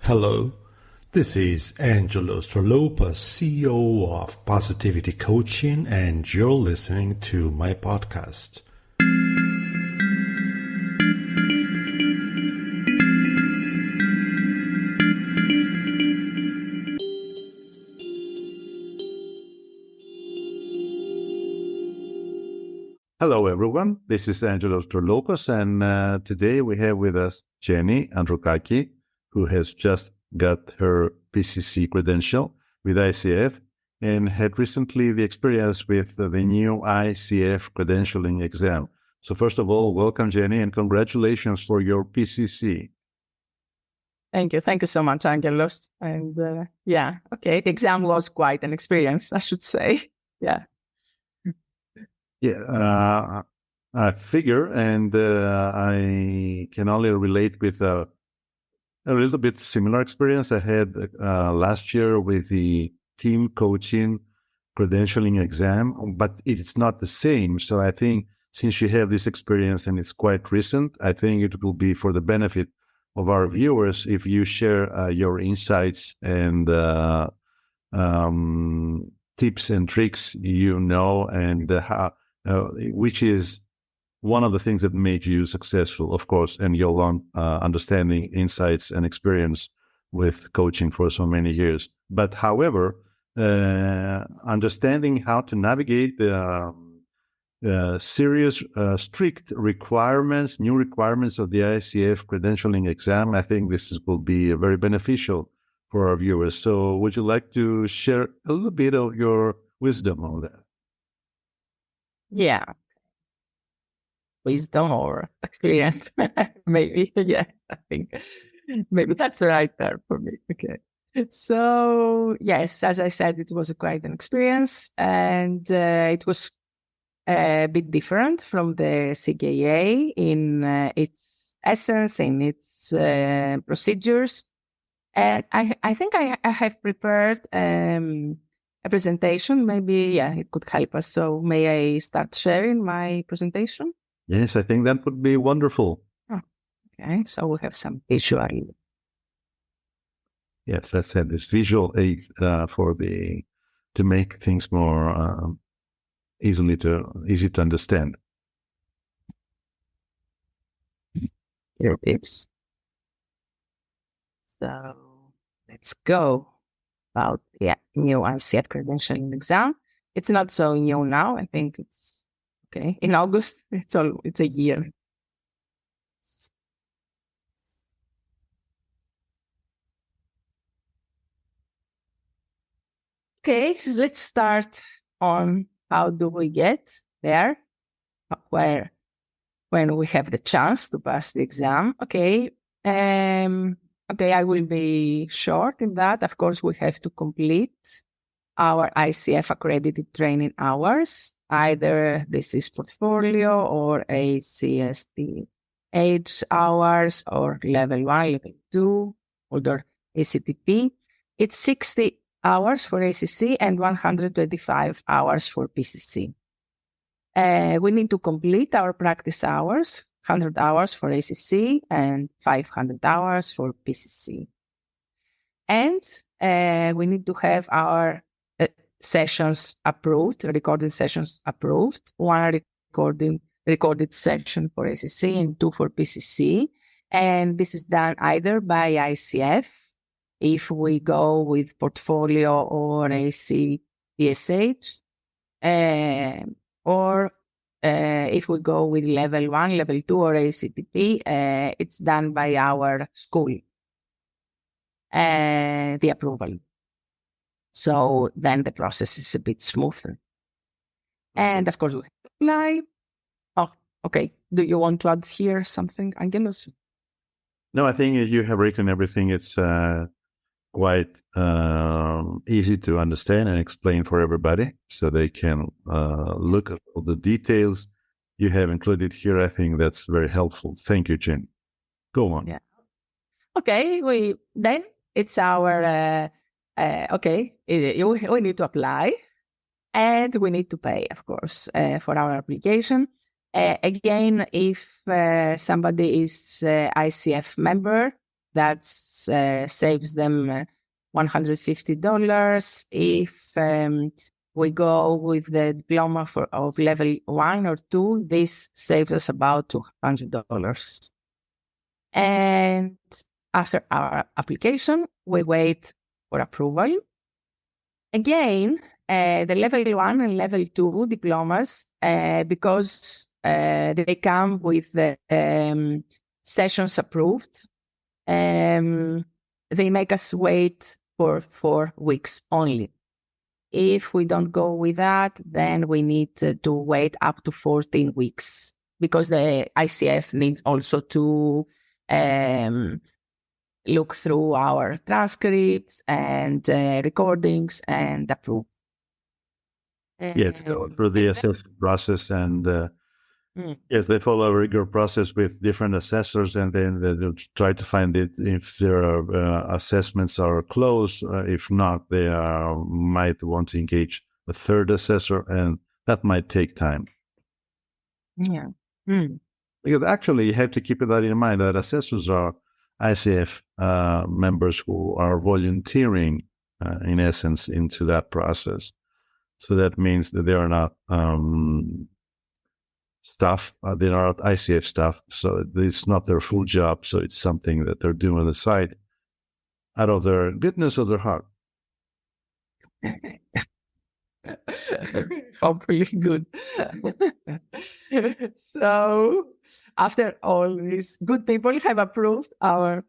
Hello, this is Angelo Stralopa, CEO of Positivity Coaching, and you're listening to my podcast. Hello, everyone. This is Angelo Stralopas, and today we have with us Jenny Andrukaki, who has just got her PCC credential with ICF and had recently the experience with the new ICF Credentialing exam. So first of all, welcome, Jenny, and congratulations for your PCC. Thank you. Thank you so much, Angelos. And the exam was quite an experience, I should say. Yeah. Yeah, I figure, and I can only relate with a little bit similar experience I had last year with the team coaching credentialing exam, but it's not the same. So I think since you have this experience and it's quite recent, I think it will be for the benefit of our viewers if you share your insights and tips and tricks, and how, which is one of the things that made you successful, of course, and your long understanding, insights, and experience with coaching for so many years. But however, understanding how to navigate the serious, strict requirements, new requirements of the ICF credentialing exam, I think this will be very beneficial for our viewers. So would you like to share a little bit of your wisdom on that? Yeah. Wisdom or experience, maybe. Yeah, I think maybe that's the right term for me. Okay. So, yes, as I said, it was quite an experience, and it was a bit different from the CKA in its essence, in its procedures. And I think I have prepared a presentation. Maybe, it could help us. So may I start sharing my presentation? Yes, I think that would be wonderful. Oh, okay, so we have some visual. Yes, let's have this visual aid to make things more easy to understand. Here it is. So let's go about new ICF credentialing exam. It's not so new now. I think it's okay. In August, it's a year. Okay, let's start on how do we get there, when we have the chance to pass the exam. Okay, I will be short in that. Of course, we have to complete our ICF accredited training hours. Either this is portfolio or ACST age hours or level 1, level 2, or ACTP. It's 60 hours for ACC and 125 hours for PCC. We need to complete our practice hours, 100 hours for ACC and 500 hours for PCC. And we need to have our sessions approved, recorded sessions approved, one recorded session for ACC and 2 for PCC. And this is done either by ICF, if we go with portfolio or ACPSH, or if we go with level 1, level 2, or ACTP, it's done by our school, the approval. So then the process is a bit smoother. And of course, we apply. Oh, okay. Do you want to add here something, Angelos? No, I think you have written everything. It's quite easy to understand and explain for everybody, so they can look at all the details you have included here. I think that's very helpful. Thank you, Jen. Go on. Yeah. Okay. Then it's our we need to apply, and we need to pay, of course, for our application. Again, if somebody is ICF member, That saves them $150. If we go with the diploma of level 1 or 2, this saves us about $200. And after our application, we wait for approval. Again, the level 1 and level 2 diplomas, because they come with the sessions approved, they make us wait for 4 weeks only. If we don't go with that, then we need to wait up to 14 weeks because the ICF needs also to look through our transcripts and recordings and approve. Yes, go through the assessment process, and yes, they follow a rigorous process with different assessors, and then they'll try to find it if their assessments are close. If not, they might want to engage a third assessor, and that might take time. Yeah. Because actually, you have to keep that in mind that assessors are ICF members who are volunteering, in essence, into that process. So that means that they are not staff, they are not ICF staff, so it's not their full job. So it's something that they're doing on the side out of their goodness of their heart. Hopefully good. So after all these good people have approved our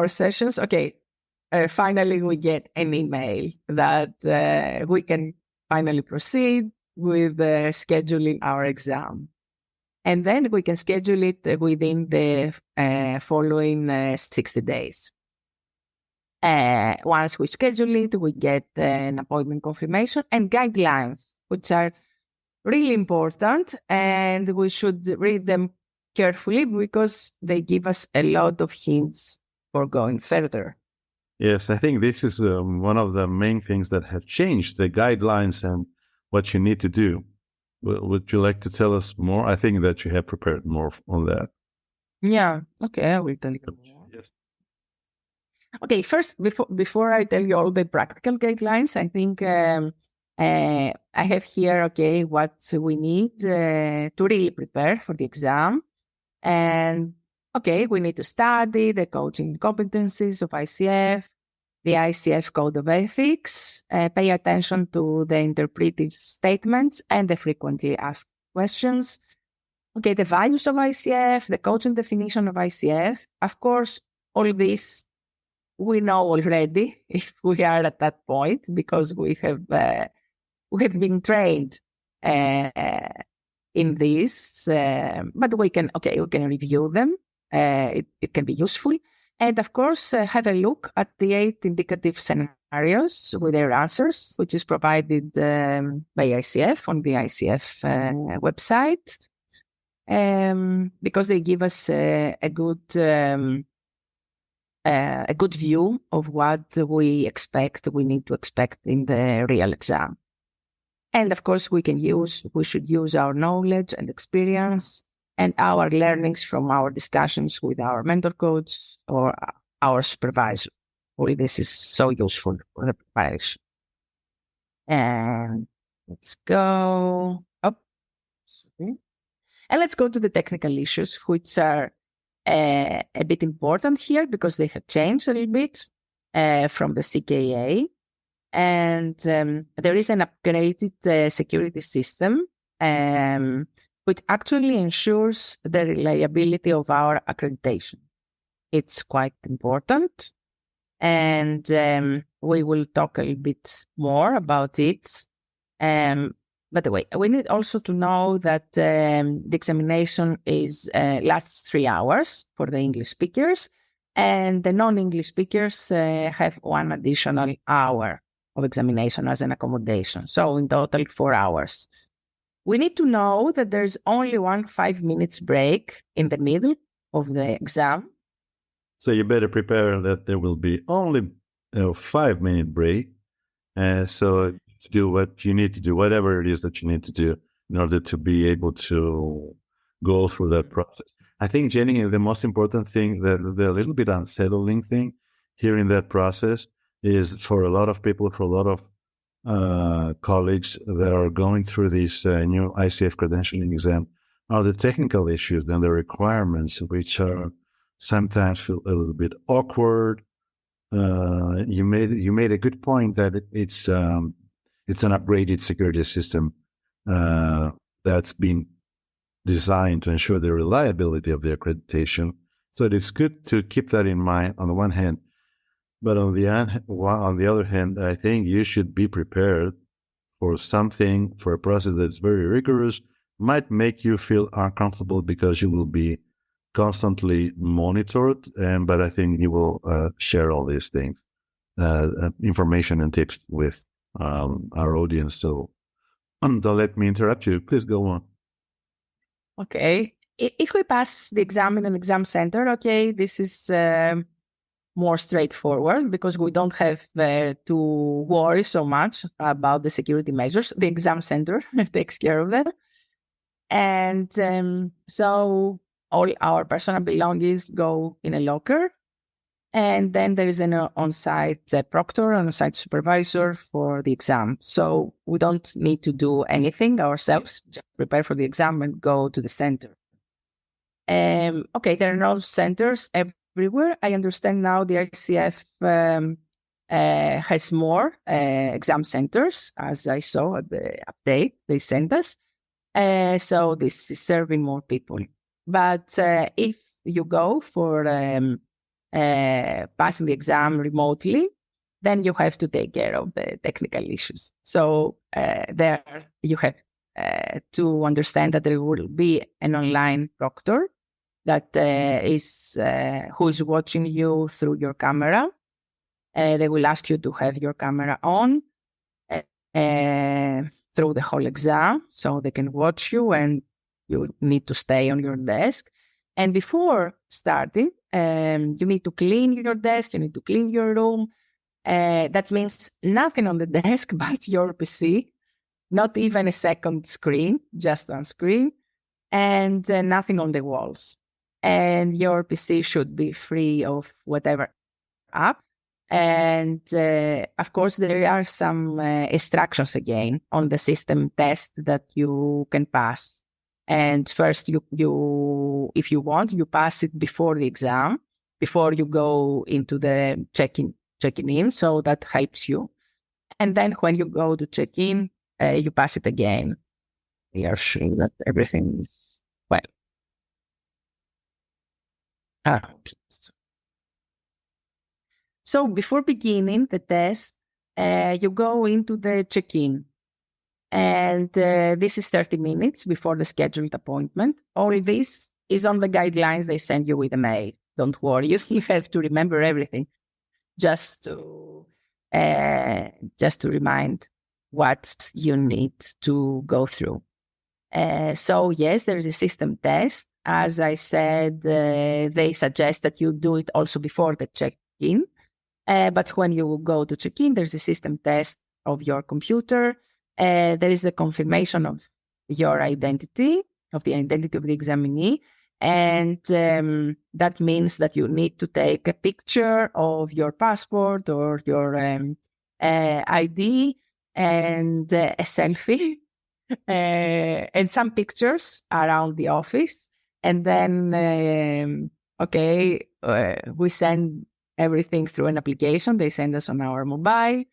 sessions, okay, finally we get an email that we can finally proceed with scheduling our exam. And then we can schedule it within the following 60 days. Once we schedule it, we get an appointment confirmation and guidelines, which are really important, and we should read them carefully because they give us a lot of hints for going further. Yes, I think this is one of the main things that have changed, the guidelines and what you need to do. Would you like to tell us more? I think that you have prepared more on that. Yeah, okay, I will tell you more. Yes. Okay, first, before I tell you all the practical guidelines, I think I have here, okay, what we need to really prepare for the exam. And, okay, we need to study the coaching competencies of ICF, the ICF Code of Ethics, pay attention to the interpretive statements and the frequently asked questions. Okay, the values of ICF, the coaching definition of ICF. Of course, all this we know already if we are at that point because we have been trained in this, but we can review them. It can be useful. And of course, have a look at the 8 indicative scenarios with their answers, which is provided by ICF on the ICF website, because they give us a good view of what we need to expect in the real exam. And of course, we should use our knowledge and experience and our learnings from our discussions with our mentor coach or our supervisor. Well, this is so useful for the preparation. And let's go up. And let's go to the technical issues, which are a bit important here because they have changed a little bit from the CKA. And there is an upgraded security system which actually ensures the reliability of our accreditation. It's quite important. And we will talk a little bit more about it. By the way, we need also to know that the examination lasts 3 hours for the English speakers, and the non-English speakers have 1 additional hour of examination as an accommodation. So in total, 4 hours. We need to know that there's only 1 5-minute break in the middle of the exam. So you better prepare that there will be only a 5-minute break. So to do what you need to do, whatever it is that you need to do in order to be able to go through that process. I think, Jenny, the most important thing, the little bit unsettling thing here in that process is for a lot of people, for a lot of colleagues that are going through this new ICF credentialing exam, are the technical issues and the requirements, which are sometimes feel a little bit awkward. You made a good point that it's an upgraded security system that's been designed to ensure the reliability of the accreditation. So it's good to keep that in mind on the one hand, but on the other hand, I think you should be prepared for a process that's very rigorous, might make you feel uncomfortable because you will be constantly monitored. But I think you will share all these things, information and tips with our audience. So don't let me interrupt you. Please go on. Okay. If we pass the exam in an exam center, okay, this is more straightforward because we don't have to worry so much about the security measures. The exam center takes care of them. And so all our personal belongings go in a locker. And then there is an on-site proctor, an on-site supervisor for the exam. So we don't need to do anything ourselves, just prepare for the exam and go to the center. Okay, there are no centers everywhere. I understand now the ICF has more exam centers, as I saw at the update they sent us. So this is serving more people. But if you go for passing the exam remotely, then you have to take care of the technical issues. So there you have to understand that there will be an online proctor that who is watching you through your camera. They will ask you to have your camera on through the whole exam, so they can watch you, and you need to stay on your desk. And before starting, you need to clean your desk, you need to clean your room. That means nothing on the desk but your PC, not even a second screen, just one screen, and nothing on the walls. And your PC should be free of whatever app. And of course, there are some instructions again on the system test that you can pass. And first, you if you want, you pass it before the exam, before you go into the checking in. So that helps you. And then when you go to check in, you pass it again. We are sure that everything is well. So before beginning the test, you go into the check-in. And this is 30 minutes before the scheduled appointment. All this is on the guidelines they send you with a mail. Don't worry, you have to remember everything. Just to remind what you need to go through. So yes, there is a system test. As I said, they suggest that you do it also before the check-in. But when you go to check-in, there's a system test of your computer. There is the confirmation of your identity, of the identity of the examinee. And that means that you need to take a picture of your passport or your ID and a selfie and some pictures around the office. And then, we send everything through an application. They send us on our mobile.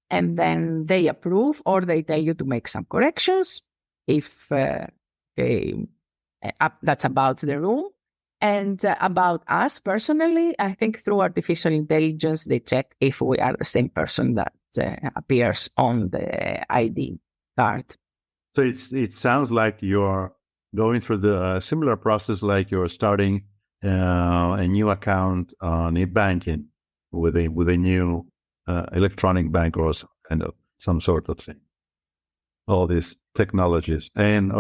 And then they approve, or they tell you to make some corrections if that's about the room. And about us personally, I think through artificial intelligence, they check if we are the same person that appears on the ID card. So it sounds like you're going through the similar process, like you're starting a new account on e-banking with a new electronic bank or some sort of thing. All these technologies and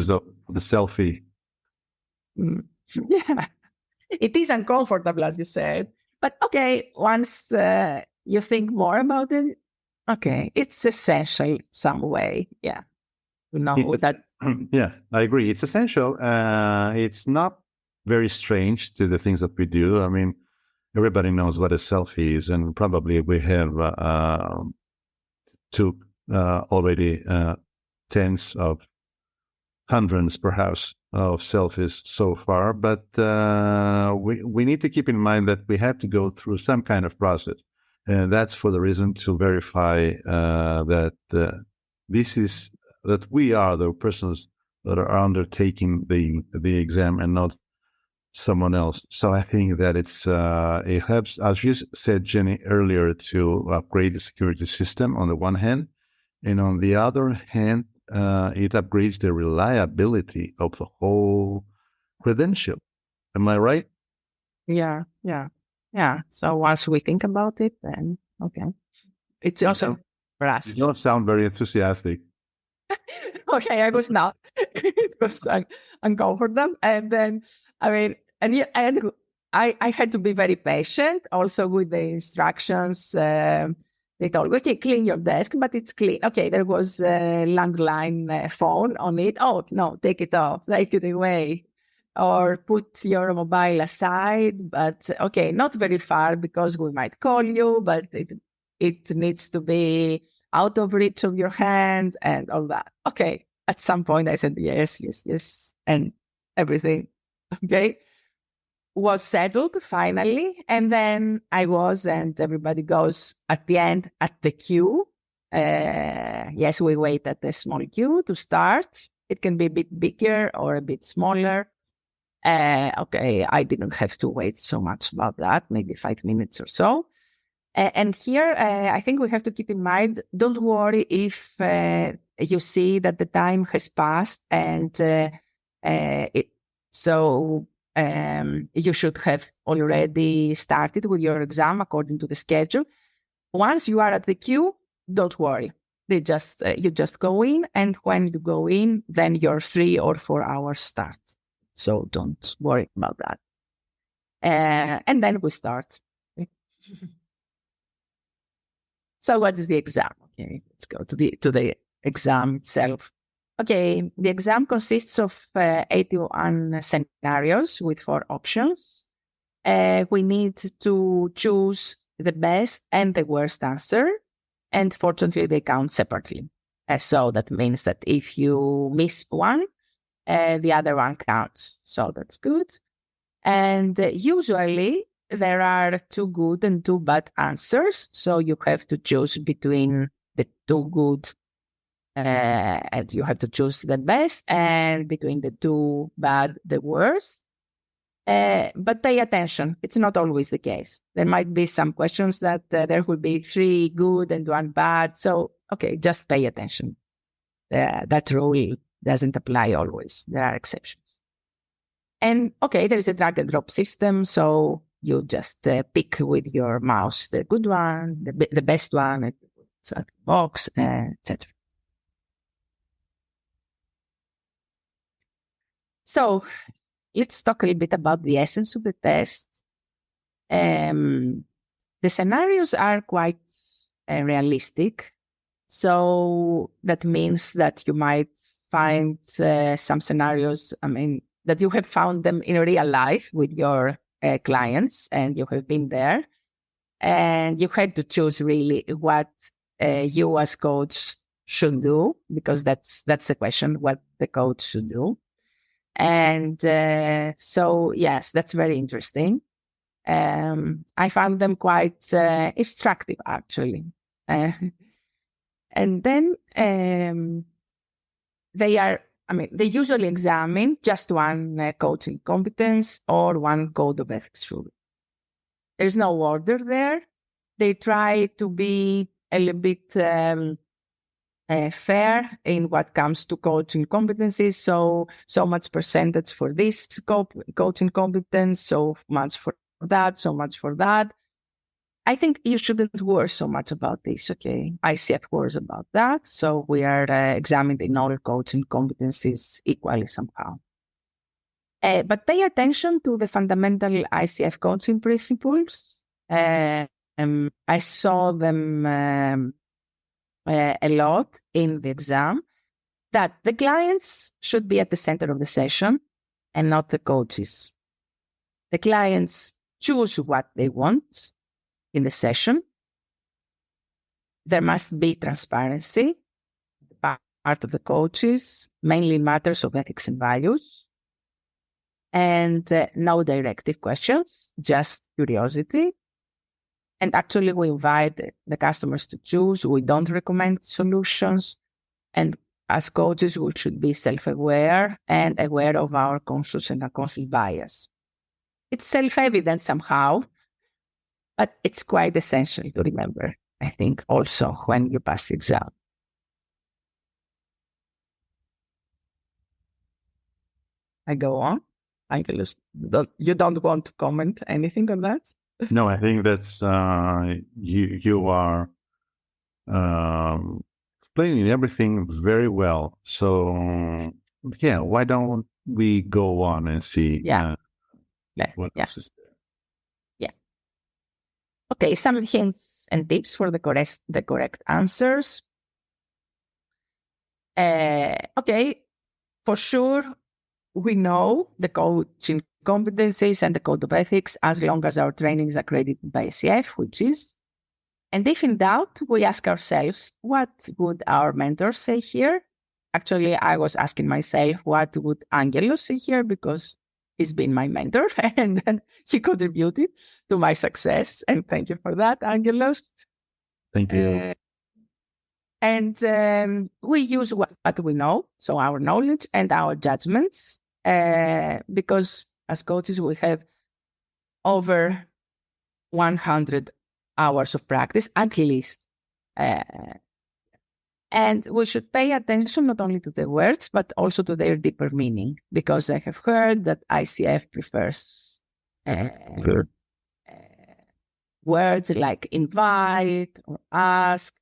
so the selfie. Yeah, it is uncomfortable, as you said, but once you think more about it, it's essential some way. Yeah, you know that. Yeah, I agree. It's essential. It's not very strange to the things that we do. I mean, everybody knows what a selfie is, and probably we have took already tens of hundreds, perhaps, of selfies so far. But we need to keep in mind that we have to go through some kind of process, and that's for the reason to verify that that we are the persons that are undertaking the exam and not someone else. So I think that it helps, as you said, Jenny, earlier, to upgrade the security system on the one hand, and on the other hand, it upgrades the reliability of the whole credential. Am I right? Yeah. So once we think about it, then okay, it's also for us. You don't sound very enthusiastic. Okay, I was not. It was uncomfortable, and then I had to be very patient also with the instructions. They told, okay, clean your desk, but it's clean. Okay, there was a landline phone on it. Oh, no, take it off, take it away. Or put your mobile aside, but okay, not very far because we might call you, but it needs to be out of reach of your hand and all that. Okay, at some point I said, yes, and everything, okay, was settled finally. And then and everybody goes at the end at the queue. Yes, we wait at the small queue to start. It can be a bit bigger or a bit smaller. Okay, I didn't have to wait so much about that, maybe 5 minutes or so. And here, I think we have to keep in mind, don't worry if you see that the time has passed and you should have already started with your exam according to the schedule. Once you are at the queue, don't worry. You just go in, and when you go in, then your 3 or 4 hours start. So don't worry about that. And then we start. So what is the exam? Okay, let's go to the exam itself. Okay, the exam consists of 81 scenarios with 4 options. We need to choose the best and the worst answer, and fortunately they count separately. So that means that if you miss one, the other one counts. So that's good. And usually there are 2 good and 2 bad answers. So you have to choose between the 2 good and you have to choose the best, and between the 2 bad, the worst. But pay attention. It's not always the case. There might be some questions that there will be 3 good and 1 bad. So, okay, just pay attention. That rule doesn't apply always. There are exceptions. And okay, there is a drag and drop system. So you just pick with your mouse the good one, the best one, and put a box, etc. So let's talk a little bit about the essence of the test. The scenarios are quite realistic. So that means that you might find some scenarios, that you have found them in real life with your clients, and you have been there. And you had to choose really what you as coach should do, because that's the question, what the coach should do. And so, yes, that's very interesting. I found them quite instructive, actually. And then they usually examine just one coaching competence or one code of ethics rule. There's no order there. They try to be a little bit fair in what comes to coaching competencies. So much percentage for this coaching competence, so much for that, so much for that. I think you shouldn't worry so much about this, okay? ICF worries about that. So we are examining all coaching competencies equally somehow. But pay attention to the fundamental ICF coaching principles. I saw them a lot in the exam, that the clients should be at the center of the session and not the coaches. The clients choose what they want in the session. There must be transparency, part of the coaches, mainly in matters of ethics and values, and no directive questions, just curiosity. And actually, we invite the customers to choose. We don't recommend solutions. And as coaches, we should be self-aware and aware of our conscious and unconscious bias. It's self-evident somehow, but it's quite essential to remember, I think, also when you pass the exam. I go on. Angelus, you don't want to comment anything on that? No, I think that's you are explaining everything very well. So yeah, why don't we go on and see what else is there? Yeah. Okay, some hints and tips for the correct answers. Okay, for sure, we know the coaching competencies and the code of ethics as long as our training is accredited by ICF, which is. And if in doubt, we ask ourselves, what would our mentor say here? Actually, I was asking myself, what would Angelus say here? Because he's been my mentor and he contributed to my success. And thank you for that, Angelus. Thank you. And we use what we know, so our knowledge and our judgments, because as coaches, we have over 100 hours of practice, at least. And we should pay attention not only to the words, but also to their deeper meaning, because I have heard that ICF prefers words like invite or ask.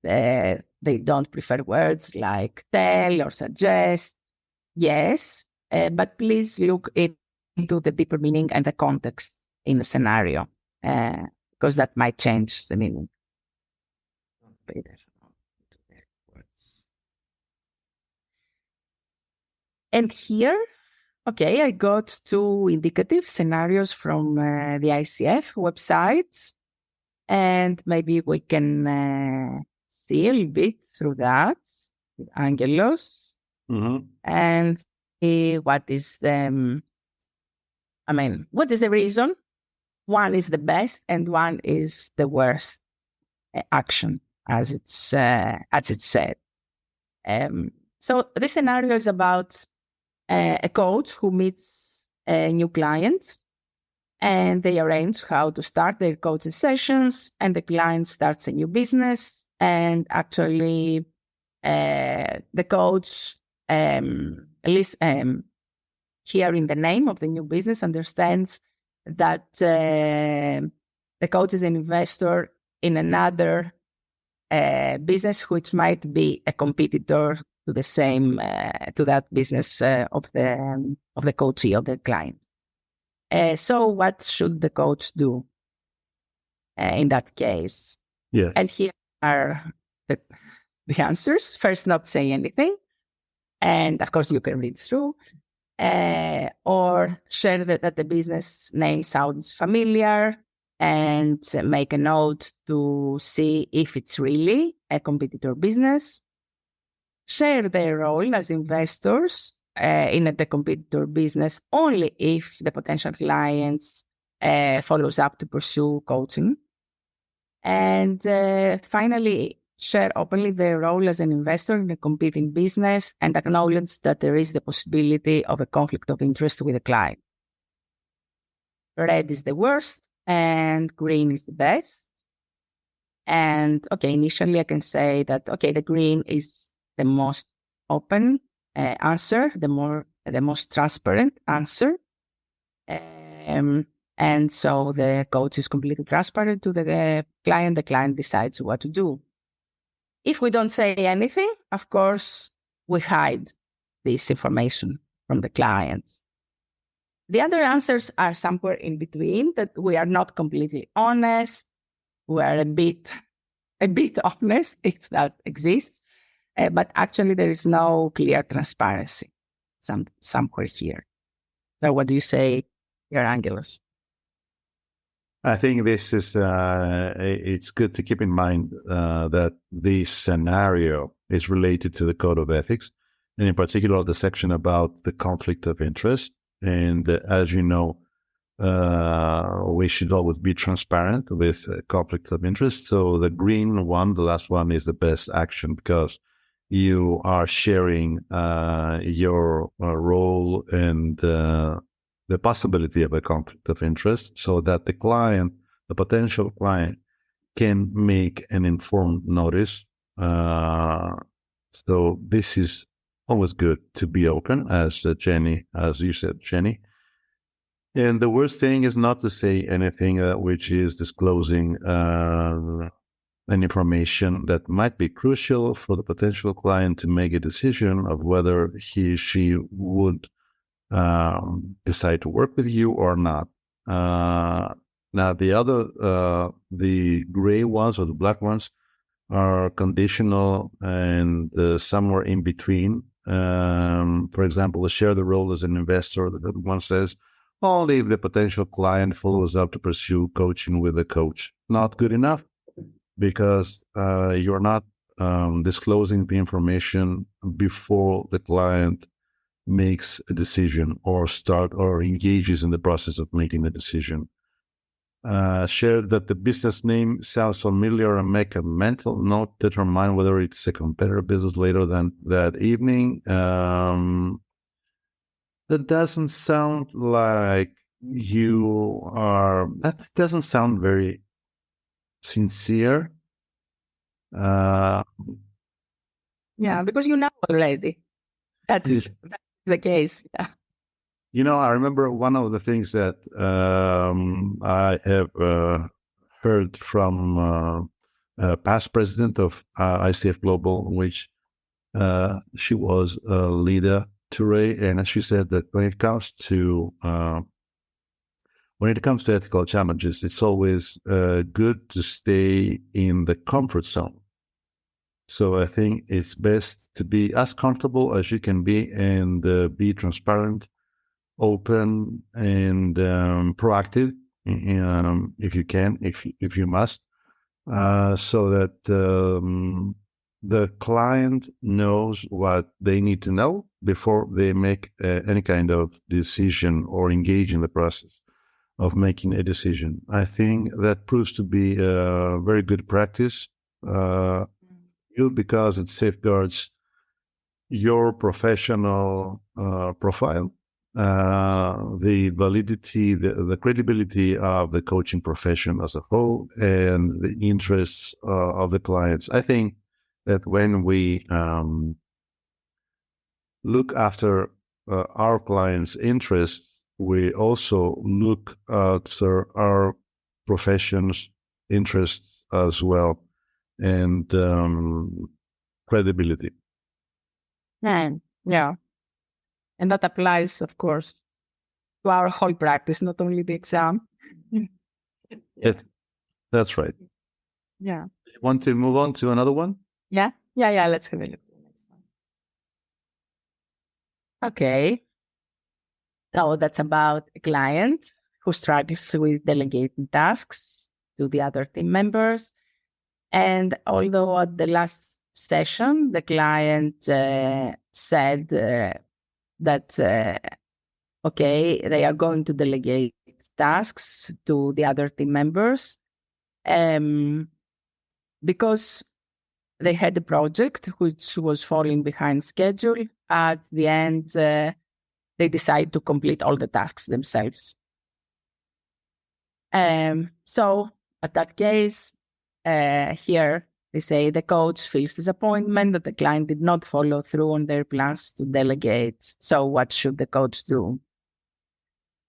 They don't prefer words like tell or suggest. Yes, but please look into the deeper meaning and the context in the scenario, because that might change the meaning. And here, okay, I got 2 indicative scenarios from the ICF website, and maybe we can see a little bit through that with Angelus and see what is the reason. One is the best and one is the worst action, as it's said. So this scenario is about a coach who meets a new client, and they arrange how to start their coaching sessions, and the client starts a new business, and actually the coach, at least hearing the name of the new business, understands that the coach is an investor in another business which might be a competitor to the same to that business of the coachee, of the client. So what should the coach do in that case? Yeah. And here are the answers. First, not say anything. And of course, you can read through. Or share that the business name sounds familiar, and make a note to see if it's really a competitor business. Share their role as investors in the competitor business only if the potential clients follows up to pursue coaching. And finally, share openly their role as an investor in a competing business and acknowledge that there is the possibility of a conflict of interest with the client. Red is the worst and green is the best. And okay, initially I can say that, okay, the green is the most open answer, the most transparent answer. And so the coach is completely transparent to the client decides what to do. If we don't say anything, of course, we hide this information from the client. The other answers are somewhere in between, that we are not completely honest. We are a bit honest, if that exists. But actually, there is no clear transparency somewhere here. So what do you say, your Angelos? I think this is, it's good to keep in mind that this scenario is related to the code of ethics, and in particular, the section about the conflict of interest. And as you know, we should always be transparent with conflict of interest. So the green one, the last one, is the best action because you are sharing your role and the possibility of a conflict of interest so that the client, the potential client, can make an informed notice. So this is always good to be open, as you said, Jenny. And the worst thing is not to say anything which is disclosing an information that might be crucial for the potential client to make a decision of whether he or she would decide to work with you or not. Now, the gray ones or the black ones are conditional and somewhere in between. For example, share the role as an investor. The good one says, only if the potential client follows up to pursue coaching with a coach. Not good enough because you're not disclosing the information before the client makes a decision or engages in the process of making the decision. Share that the business name sounds familiar and make a mental note, determine whether it's a competitor business later than that evening. That doesn't sound like that doesn't sound very sincere. Yeah, because you know already. That's the case. Yeah. I remember one of the things that I have heard from a past president of ICF Global, which she was Lida Touré, and she said that when it comes to ethical challenges, it's always good to stay in the comfort zone. So I think it's best to be as comfortable as you can be and be transparent, open, and proactive if you can, if you must, so that the client knows what they need to know before they make any kind of decision or engage in the process of making a decision. I think that proves to be a very good practice because it safeguards your professional profile, the validity, the credibility of the coaching profession as a whole, and the interests of the clients. I think that when we look after our clients' interests, we also look at our profession's interests as well, and credibility. Yeah. And that applies, of course, to our whole practice, not only the exam. That's right. Yeah. You want to move on to another one? Yeah. Let's have a look at the next one. Okay. So that's about a client who struggles with delegating tasks to the other team members. And although at the last session, the client said that, okay, they are going to delegate tasks to the other team members, because they had a project which was falling behind schedule. At the end, they decide to complete all the tasks themselves. So at that case, here they say the coach feels disappointment that the client did not follow through on their plans to delegate. So what should the coach do?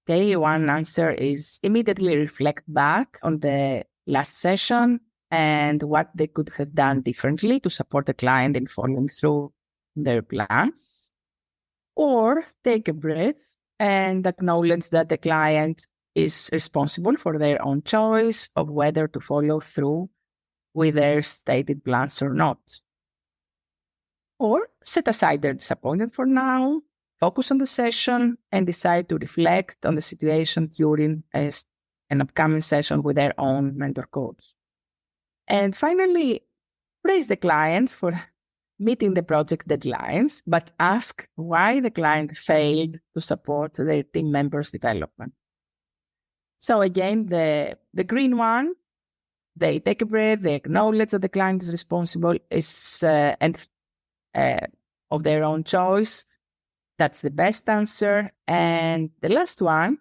Okay, one answer is immediately reflect back on the last session and what they could have done differently to support the client in following through their plans. Or take a breath and acknowledge that the client is responsible for their own choice of whether to follow through with their stated plans or not. Or set aside their disappointment for now focus on the session and decide to reflect on the situation during an upcoming session with their own mentor coach. And finally, praise the client for meeting the project deadlines, but ask why the client failed to support their team members' development. So again, the green one, they take a breath, they acknowledge that the client is responsible of their own choice. That's the best answer. And the last one,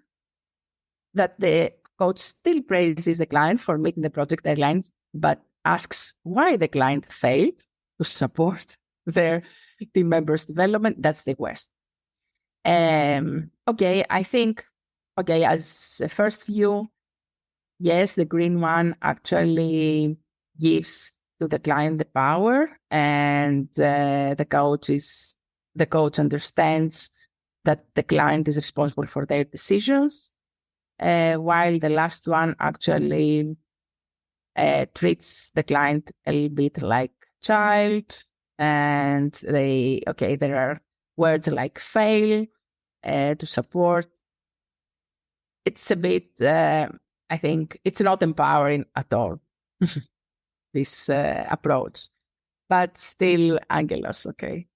that the coach still praises the client for meeting the project deadlines, but asks why the client failed to support their team members' development. That's the worst. I think, as a first view, yes, the green one actually gives to the client the power, and the coach understands that the client is responsible for their decisions, while the last one actually treats the client a little bit like child, and there are words like fail to support. It's a bit, I think, it's not empowering at all, this approach. But still, Angelos, okay?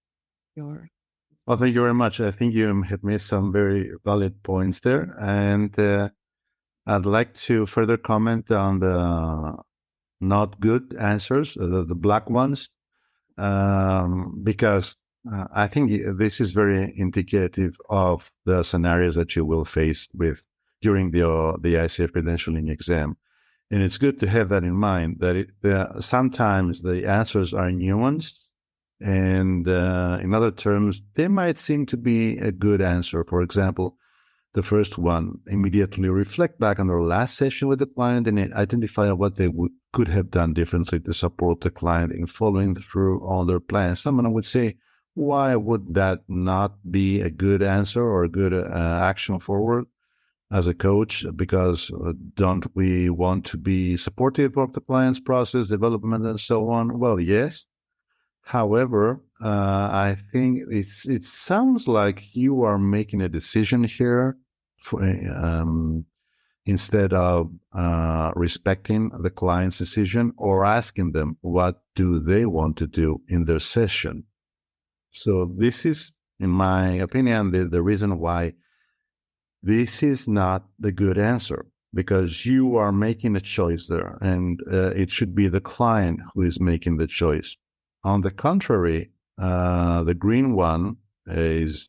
Well, thank you very much. I think you have made some very valid points there. And I'd like to further comment on the not good answers, the black ones, because I think this is very indicative of the scenarios that you will face with during the ICF credentialing exam. And it's good to have that in mind, that sometimes the answers are nuanced, and in other terms, they might seem to be a good answer. For example, the first one, immediately reflect back on their last session with the client and identify what they could have done differently to support the client in following through on their plans. Someone would say, why would that not be a good answer or a good action forward as a coach? Because don't we want to be supportive of the client's process, development, and so on? Well, yes. However, I think it sounds like you are making a decision here instead of respecting the client's decision or asking them what do they want to do in their session. So this is, in my opinion, the reason why this is not the good answer, because you are making a choice there, and it should be the client who is making the choice. On the contrary, the green one is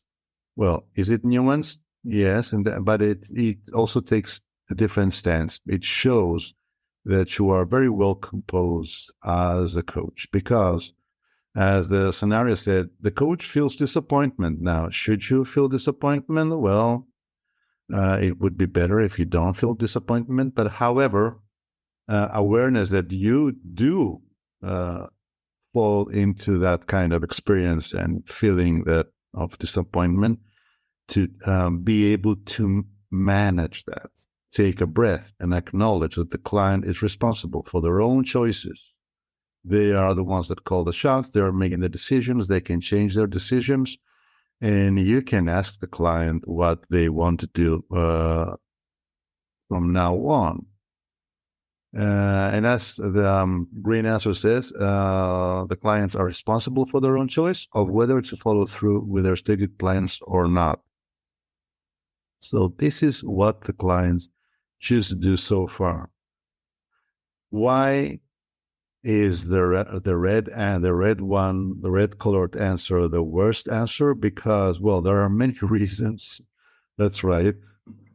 it nuanced? Yes, but it also takes a different stance. It shows that you are very well composed as a coach, because, as the scenario said, the coach feels disappointment. Now, should you feel disappointment? Well, it would be better if you don't feel disappointment. But however, awareness that you do fall into that kind of experience and feeling that of disappointment, to be able to manage that, take a breath and acknowledge that the client is responsible for their own choices. They are the ones that call the shots. They are making the decisions. They can change their decisions. And you can ask the client what they want to do from now on. And as the green answer says, the clients are responsible for their own choice of whether to follow through with their stated plans or not. So this is what the clients choose to do so far. Why is the red colored answer the worst answer? Because, well, there are many reasons. That's right.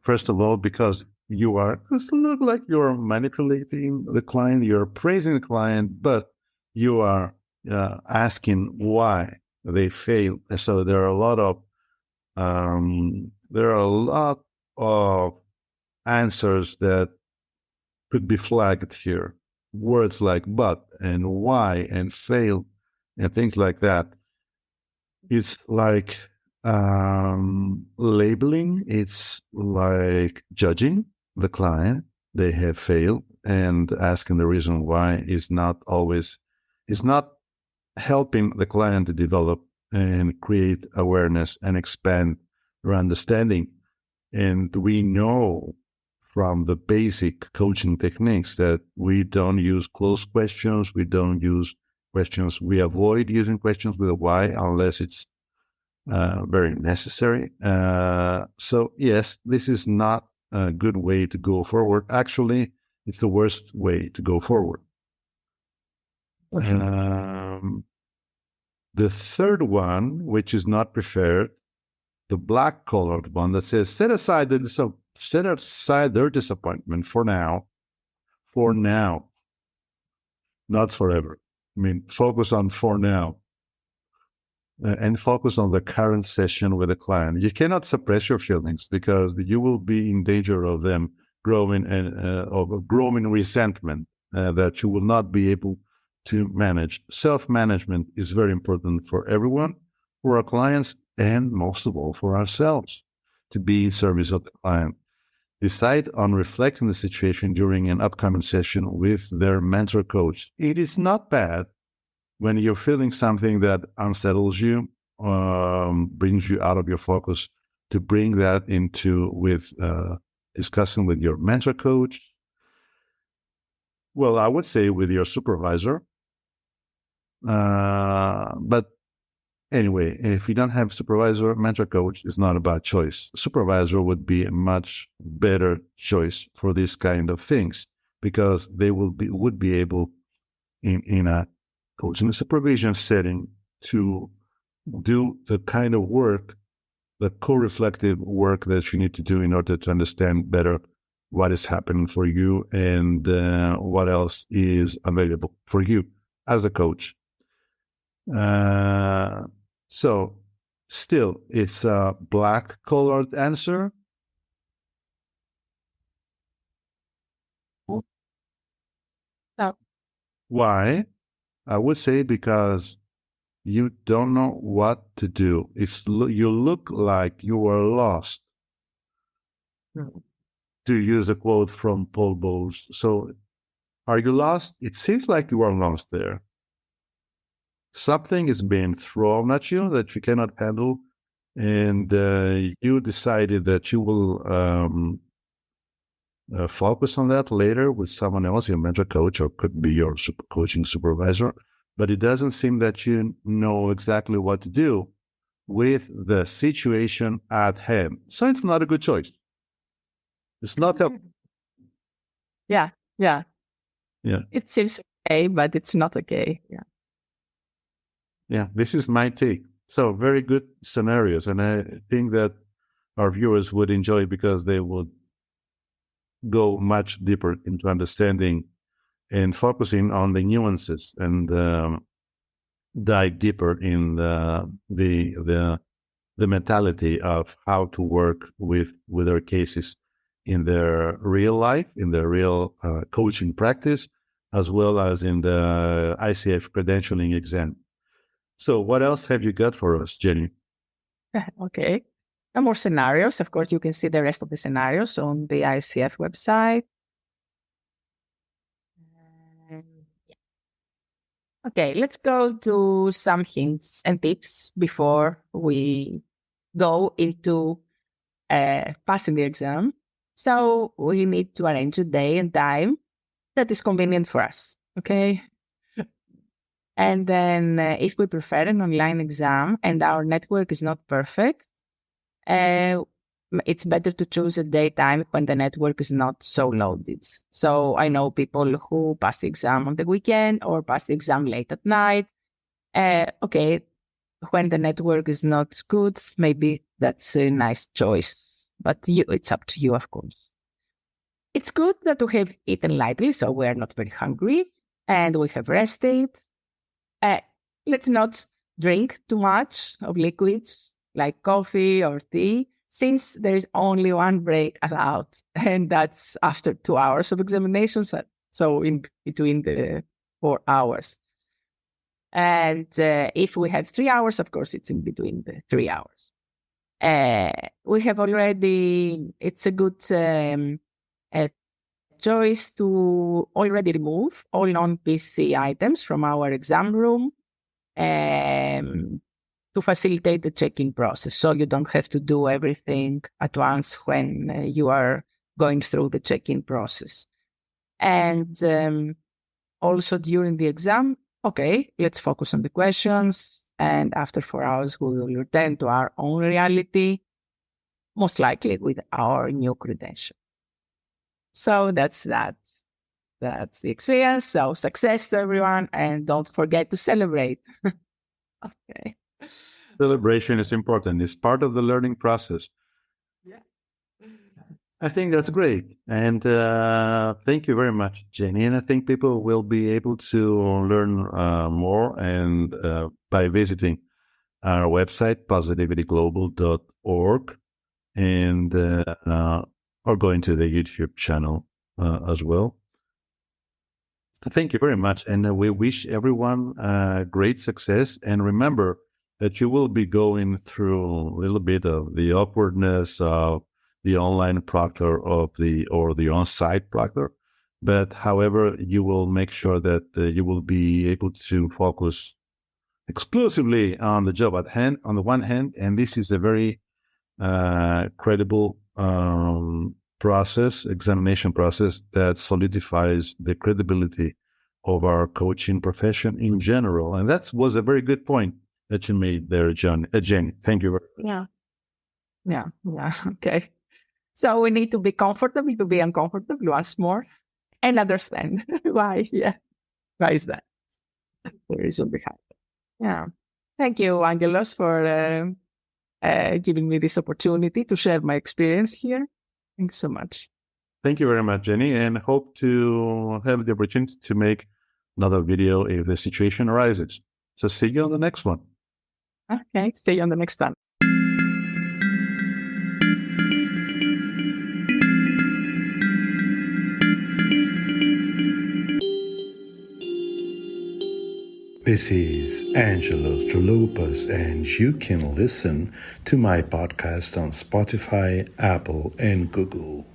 First of all, because it's not like you're manipulating the client, you're praising the client, but you are asking why they failed. So there are a lot of answers that could be flagged here. Words like but and why and fail and things like that. It's like labeling. It's like judging the client. They have failed, and asking the reason why is not helping the client to develop and create awareness and expand your understanding. And we know from the basic coaching techniques that we don't use closed questions. We don't use questions. We avoid using questions with a why unless it's very necessary. So yes, this is not a good way to go forward. Actually, it's the worst way to go forward. The third one, which is not preferred, the black colored one that says, set aside their disappointment for now, not forever. I mean, focus on for now. And focus on the current session with the client. You cannot suppress your feelings because you will be in danger of them growing and of growing resentment that you will not be able to manage. Self-management is very important for everyone, for our clients, and most of all for ourselves, to be in service of the client. Decide on reflecting the situation during an upcoming session with their mentor coach. It is not bad when you're feeling something that unsettles you, brings you out of your focus, to bring that into with discussing with your mentor coach. Well, I would say with your supervisor. But anyway, if you don't have supervisor, mentor coach is not a bad choice. Supervisor would be a much better choice for these kind of things because they would be able in a coaching supervision setting to do the kind of work, the co-reflective work that you need to do in order to understand better what is happening for you and what else is available for you as a coach. So still, it's a black colored answer. No. Why? I would say because you don't know what to do. You look like you are lost. To use a quote from Paul Bowles. So, are you lost? It seems like you are lost there. Something is being thrown at you that you cannot handle, and you decided that you will focus on that later with someone else, your mentor coach, or could be your coaching supervisor. But it doesn't seem that you know exactly what to do with the situation at hand. So it's not a good choice. It's not a... Yeah. Yeah. It seems okay, but it's not okay. Yeah, this is my take. So very good scenarios. And I think that our viewers would enjoy because they would go much deeper into understanding and focusing on the nuances and dive deeper in the mentality of how to work with their cases in their real life, in their real coaching practice, as well as in the ICF credentialing exam. So what else have you got for us, Jenny? Okay. No more scenarios. Of course, you can see the rest of the scenarios on the ICF website. Okay, let's go to some hints and tips before we go into passing the exam. So we need to arrange a day and time that is convenient for us, okay? And then if we prefer an online exam and our network is not perfect, it's better to choose a daytime when the network is not so loaded. So I know people who pass the exam on the weekend or pass the exam late at night. Okay, when the network is not good, maybe that's a nice choice. But it's up to you, of course. It's good that we have eaten lightly, so we're not very hungry, and we have rested. Let's not drink too much of liquids like coffee or tea, since there is only one break allowed, and that's after 2 hours of examinations, so in between the 4 hours. And if we have 3 hours, of course, it's in between the 3 hours. We have already, it's a good choice to already remove all non-PC items from our exam room. to facilitate the check-in process. So you don't have to do everything at once when you are going through the check-in process. And also during the exam, okay, let's focus on the questions. And after 4 hours, we will return to our own reality, most likely with our new credential. So that's that. That's the experience. So success to everyone. And don't forget to celebrate. Okay. Celebration is important. It's part of the learning process. Yeah. I think that's great. And thank you very much, Jenny. And I think people will be able to learn more and by visiting our website, positivityglobal.org, and or going to the YouTube channel as well. Thank you very much. And we wish everyone great success. And remember that you will be going through a little bit of the awkwardness of the online proctor or the on-site proctor. But however, you will make sure that you will be able to focus exclusively on the job at hand, on the one hand, and this is a very credible examination process that solidifies the credibility of our coaching profession in general. And that was a very good point that you made there, Jenny. Thank you very much. Yeah. Okay. So we need to be comfortable to be uncomfortable once more and understand why. Yeah. Why is that? The reason behind it. Yeah. Thank you, Angelos, for giving me this opportunity to share my experience here. Thanks so much. Thank you very much, Jenny, and hope to have the opportunity to make another video if the situation arises. So see you on the next one. Okay. See you on the next one. This is Angelos Trolopas, and you can listen to my podcast on Spotify, Apple, and Google.